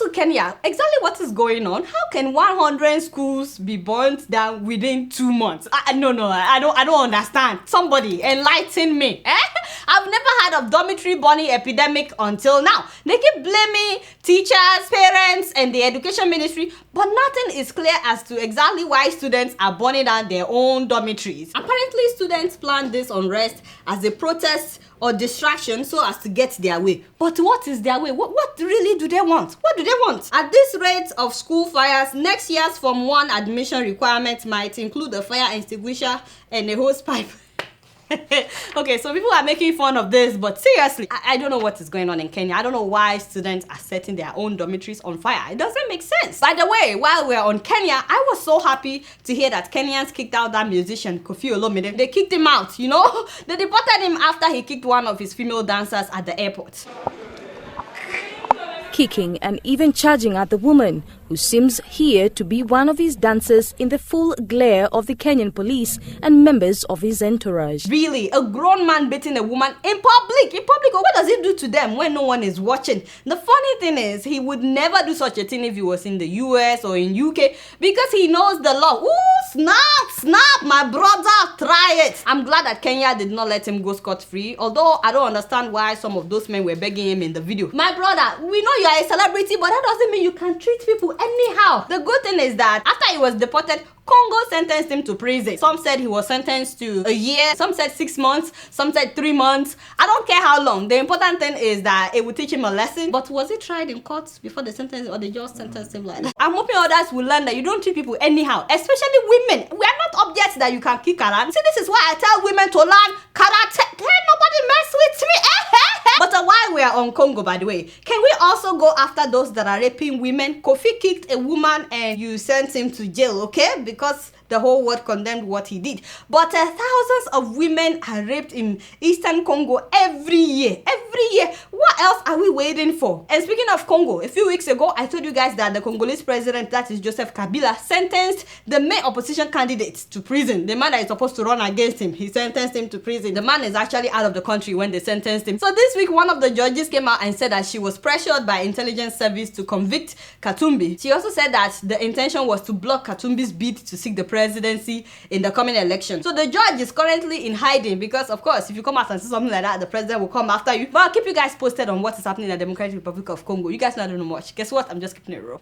to Kenya. Exactly what is going on? How can 100 schools be burnt down within 2 months? No, I don't understand. Somebody enlighten me. I've never heard of dormitory burning epidemic until now. They keep blaming teachers, parents, and the education ministry, but nothing is clear as to exactly why students are burning down their own dormitories. Apparently, students planned this unrest as a protest or distraction so as to get their way. But what is their way? What really do they want? What do they want? At this rate of school fires, next year's Form 1 admission requirement might include a fire extinguisher and a hose pipe. Okay, so people are making fun of this, but seriously, I don't know what is going on in Kenya. I don't know why students are setting their own dormitories on fire. It doesn't make sense. By the way, while we're on Kenya, I was so happy to hear that Kenyans kicked out that musician, Koffi Olomide. They kicked him out, you know? They deported him after he kicked one of his female dancers at the airport. Kicking and even charging at the woman, who seems here to be one of his dancers in the full glare of the Kenyan police and members of his entourage. Really? A grown man beating a woman in public? In public? What does it do to them when no one is watching? The funny thing is, he would never do such a thing if he was in the US or in UK because he knows the law. Ooh, snap, my brother, try it. I'm glad that Kenya did not let him go scot-free, although I don't understand why some of those men were begging him in the video. My brother, we know you are a celebrity, but that doesn't mean you can treat people anyhow. The good thing is that after he was deported, Congo sentenced him to prison. Some said he was sentenced to a year, some said 6 months, some said 3 months. I don't care how long. The important thing is that it would teach him a lesson. But was he tried in court before the sentence, or they just sentenced him like that? I'm hoping others will learn that you don't treat people anyhow, especially women. We are not objects that you can kick around. See, this is why I tell women to learn karate. Hey, nobody mess with me. But while we are on Congo, by the way, can we also go after those that are raping women? Koffi kicked a woman and you sent him to jail, okay? Because the whole world condemned what he did. But thousands of women are raped in Eastern Congo every year. What else are we waiting for? And speaking of Congo, a few weeks ago, I told you guys that the Congolese president, that is Joseph Kabila, sentenced the main opposition candidate to prison. The man that is supposed to run against him, he sentenced him to prison. The man is actually out of the country when they sentenced him. So this week, one of the judges came out and said that she was pressured by intelligence service to convict Katumbi. She also said that the intention was to block Katumbi's bid to seek the presidency in the coming election. So the judge is currently in hiding because, of course, if you come out and say something like that, the president will come after you. But I'll keep you guys posted on what is happening in the Democratic Republic of Congo. You guys know I don't know much. Guess what? I'm just keeping it real.